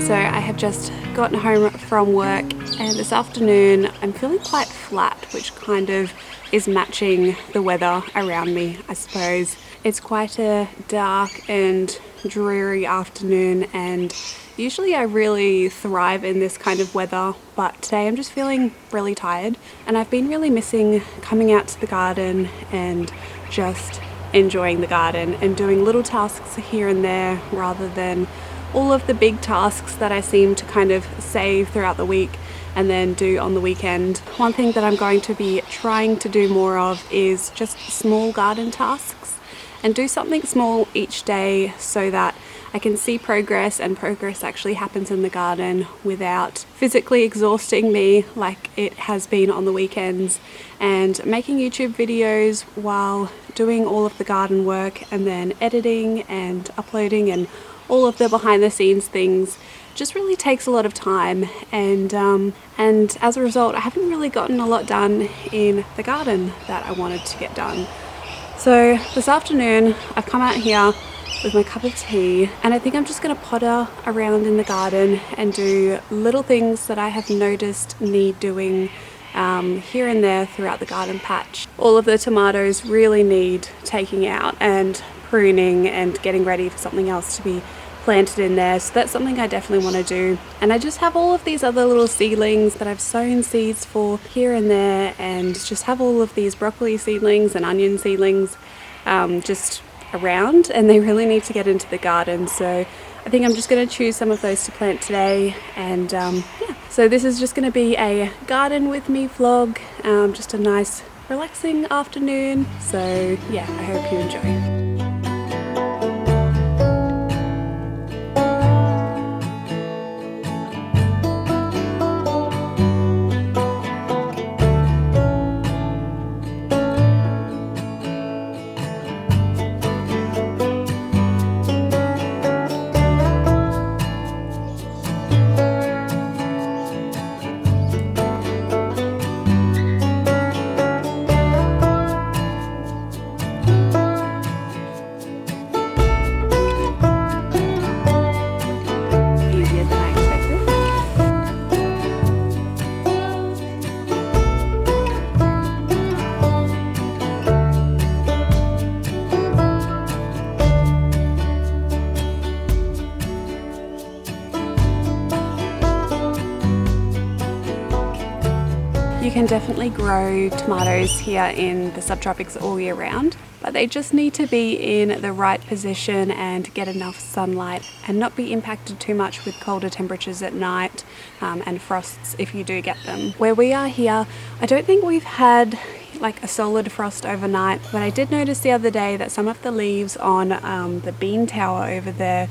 So I have just gotten home from work, and this afternoon I'm feeling quite flat, which kind of is matching the weather around me, I suppose. It's quite a dark and dreary afternoon, and usually I really thrive in this kind of weather, but today I'm just feeling really tired, and I've been really missing coming out to the garden and just enjoying the garden and doing little tasks here and there rather than all of the big tasks that I seem to kind of save throughout the week and then do on the weekend. One thing that I'm going to be trying to do more of is just small garden tasks and do something small each day so that I can see progress, and progress actually happens in the garden without physically exhausting me like it has been on the weekends, and making YouTube videos while doing all of the garden work and then editing and uploading and all of the behind the scenes things just really takes a lot of time, and as a result I haven't really gotten a lot done in the garden that I wanted to get done. So this afternoon I've come out here with my cup of tea, and I think I'm just going to potter around in the garden and do little things that I have noticed need doing here and there throughout the garden patch. All of the tomatoes really need taking out and pruning and getting ready for something else to be planted in there, so that's something I definitely want to do. And I just have all of these other little seedlings that I've sown seeds for here and there, and just have all of these broccoli seedlings and onion seedlings just around, and they really need to get into the garden. So I think I'm just going to choose some of those to plant today, and yeah, so this is just going to be a garden with me vlog, just a nice relaxing afternoon. So yeah, I hope you enjoy. You can definitely grow tomatoes here in the subtropics all year round, but they just need to be in the right position and get enough sunlight and not be impacted too much with colder temperatures at night and frosts if you do get them. Where we are here, I don't think we've had like a solid frost overnight, but I did notice the other day that some of the leaves on the bean tower over there,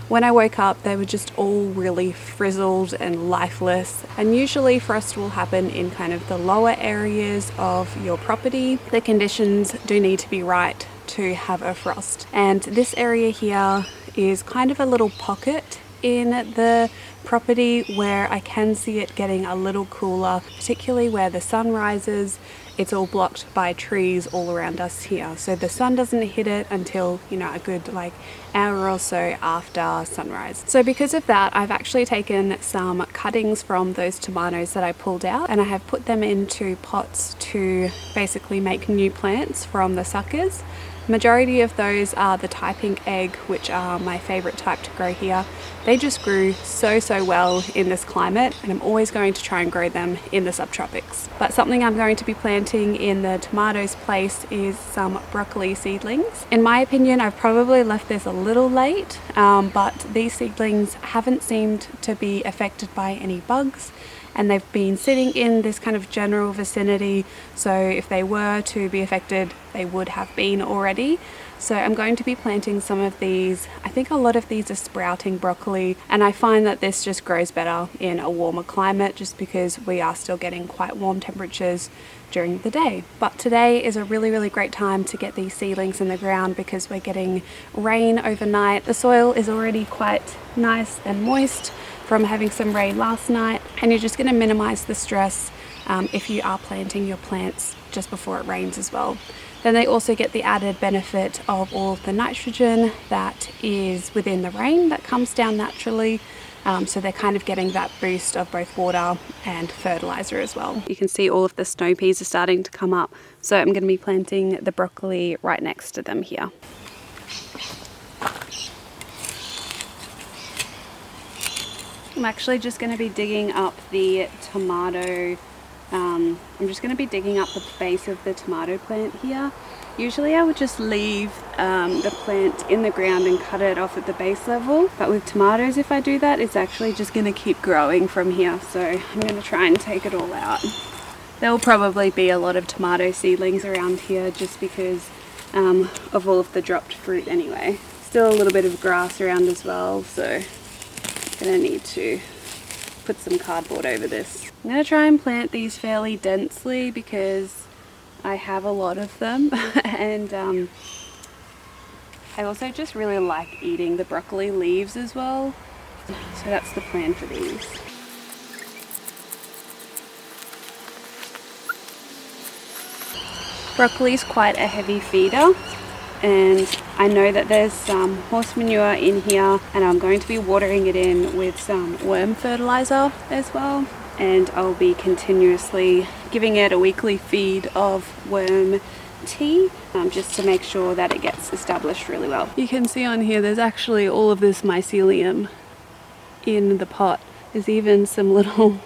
when I woke up, they were just all really frizzled and lifeless. And usually frost will happen in kind of the lower areas of your property. The conditions do need to be right to have a frost. And this area here is kind of a little pocket in the property where I can see it getting a little cooler, particularly where the sun rises. It's all blocked by trees all around us here, so the sun doesn't hit it until, you know, a good like hour or so after sunrise. So because of that, I've actually taken some cuttings from those tomatoes that I pulled out, and I have put them into pots to basically make new plants from the suckers. Majority of those are the Thai pink egg, which are my favorite type to grow here. They just grew so well in this climate, and I'm always going to try and grow them in the subtropics. But something I'm going to be planting in the tomatoes place is some broccoli seedlings. In my opinion, I've probably left this a little late, but these seedlings haven't seemed to be affected by any bugs, and they've been sitting in this kind of general vicinity, so if they were to be affected, they would have been already. So I'm going to be planting some of these. I think a lot of these are sprouting broccoli, and I find that this just grows better in a warmer climate just because we are still getting quite warm temperatures during the day. But today is a really great time to get these seedlings in the ground because we're getting rain overnight. The soil is already quite nice and moist from having some rain last night, and you're just going to minimize the stress if you are planting your plants just before it rains as well. Then they also get the added benefit of all of the nitrogen that is within the rain that comes down naturally. So they're kind of getting that boost of both water and fertilizer as well. You can see all of the snow peas are starting to come up. So I'm going to be planting the broccoli right next to them here. I'm actually just going to be digging up the tomato. I'm just going to be digging up the base of the tomato plant here. Usually I would just leave the plant in the ground and cut it off at the base level. But with tomatoes, if I do that, it's actually just going to keep growing from here. So I'm going to try and take it all out. There will probably be a lot of tomato seedlings around here just because of all of the dropped fruit anyway. Still a little bit of grass around as well, so gonna need to put some cardboard over this. I'm gonna try and plant these fairly densely because I have a lot of them and I also just really like eating the broccoli leaves as well. So that's the plan for these. Broccoli is quite a heavy feeder, and I know that there's some horse manure in here, and I'm going to be watering it in with some worm fertilizer as well, and I'll be continuously giving it a weekly feed of worm tea just to make sure that it gets established really well. You can see on here there's actually all of this mycelium in the pot. There's even some little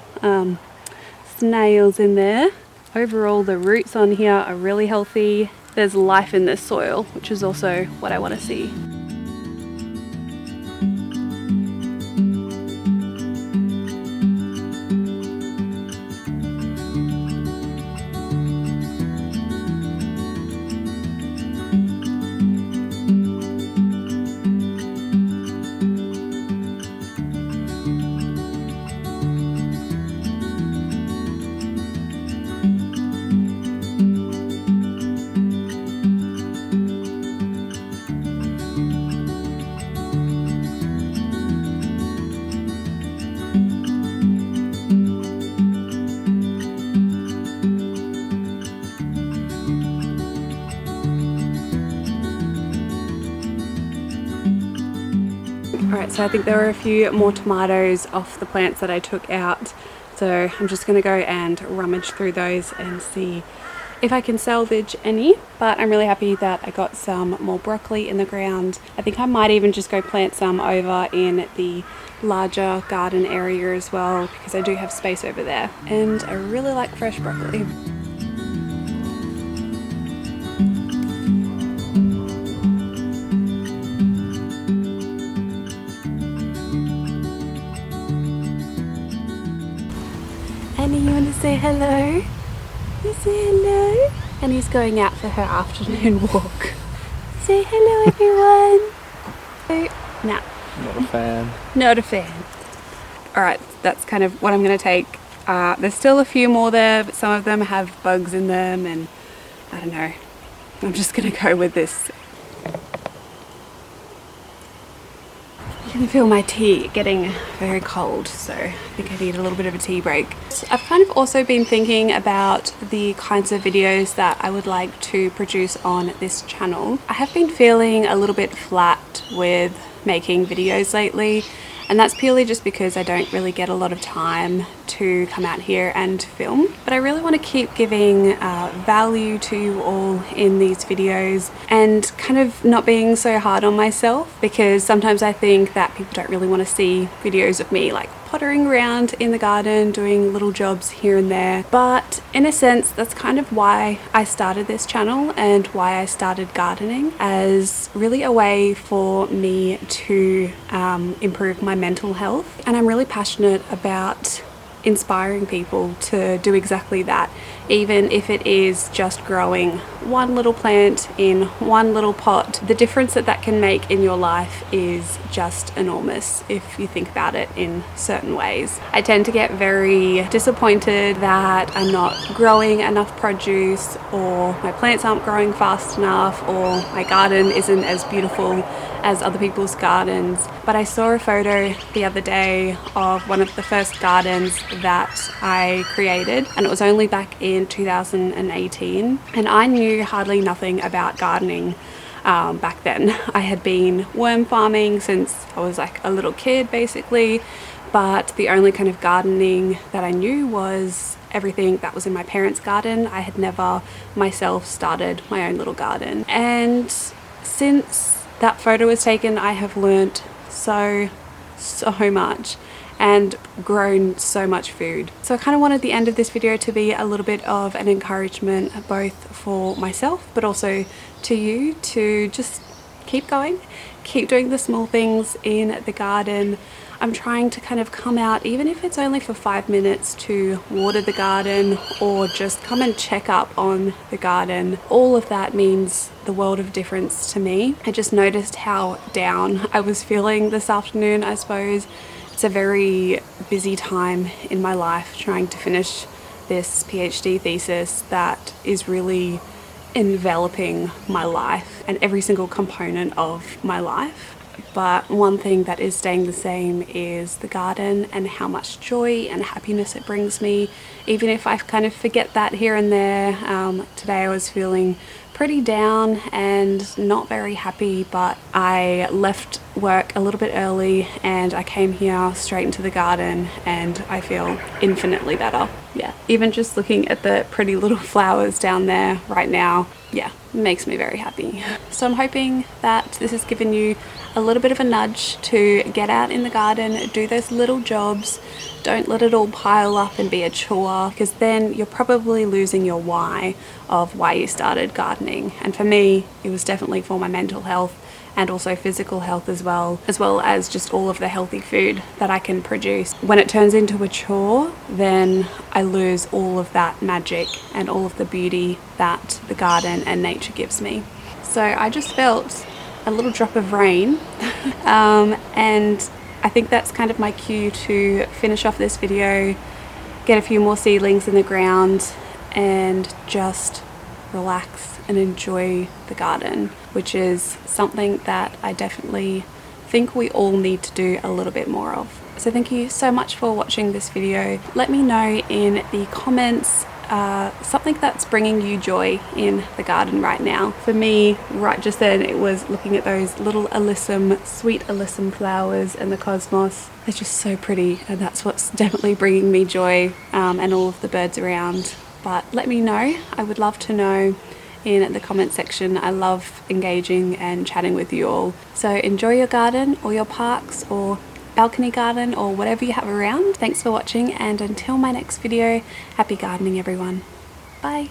snails in there. Overall, the roots on here are really healthy. There's life in this soil, which is also what I want to see. Alright, so I think there were a few more tomatoes off the plants that I took out, so I'm just going to go and rummage through those and see if I can salvage any. But I'm really happy that I got some more broccoli in the ground. I think I might even just go plant some over in the larger garden area as well, because I do have space over there and I really like fresh broccoli. Annie, you want to say hello? You say hello? Annie's going out for her afternoon walk. Say hello, everyone. Nah. Not a fan. Not a fan. Alright, that's kind of what I'm going to take. There's still a few more there, but some of them have bugs in them, and I don't know. I'm just going to go with this. I can feel my tea getting very cold, so I think I need a little bit of a tea break. I've kind of also been thinking about the kinds of videos that I would like to produce on this channel. I have been feeling a little bit flat with making videos lately, and that's purely just because I don't really get a lot of time to come out here and film. But I really want to keep giving value to you all in these videos and kind of not being so hard on myself, because sometimes I think that people don't really want to see videos of me like pottering around in the garden doing little jobs here and there. But in a sense, that's kind of why I started this channel and why I started gardening, as really a way for me to improve my mental health. And I'm really passionate about inspiring people to do exactly that, even if it is just growing one little plant in one little pot. The difference that that can make in your life is just enormous if you think about it in certain ways. I tend to get very disappointed that I'm not growing enough produce, or my plants aren't growing fast enough, or my garden isn't as beautiful as other people's gardens. But I saw a photo the other day of one of the first gardens that I created, and it was only back in 2018, and I knew hardly nothing about gardening. back then. I had been worm farming since I was like a little kid basically, but the only kind of gardening that I knew was everything that was in my parents' garden. I had never myself started my own little garden. And since that photo was taken, I have learnt so much and grown so much food. So I kind of wanted the end of this video to be a little bit of an encouragement, both for myself but also to you, to just keep going, keep doing the small things in the garden. I'm trying to kind of come out, even if it's only for 5 minutes, to water the garden or just come and check up on the garden. All of that means the world of difference to me. I just noticed how down I was feeling this afternoon, I suppose. It's a very busy time in my life trying to finish this PhD thesis that is really enveloping my life and every single component of my life. But one thing that is staying the same is the garden and how much joy and happiness it brings me, even if I kind of forget that here and there. Today I was feeling pretty down and not very happy, but I left work a little bit early and I came here straight into the garden and I feel infinitely better. Yeah, even just looking at the pretty little flowers down there right now, yeah, it makes me very happy. So I'm hoping that this has given you a little bit of a nudge to get out in the garden, do those little jobs. Don't let it all pile up and be a chore, because then you're probably losing your why of why you started gardening. And for me, it was definitely for my mental health and also physical health as well as just all of the healthy food that I can produce. When it turns into a chore, then I lose all of that magic and all of the beauty that the garden and nature gives me. So I just felt a little drop of rain and I think that's kind of my cue to finish off this video, get a few more seedlings in the ground and just relax and enjoy the garden, which is something that I definitely think we all need to do a little bit more of. So thank you so much for watching this video. Let me know in the comments something that's bringing you joy in the garden right now. For me, right just then, it was looking at those little alyssum, sweet alyssum flowers and the cosmos. They're just so pretty, and that's what's definitely bringing me joy, and all of the birds around. But let me know. I would love to know in the comment section. I love engaging and chatting with you all. So enjoy your garden or your parks or balcony garden or whatever you have around. Thanks for watching, and until my next video, happy gardening everyone. Bye.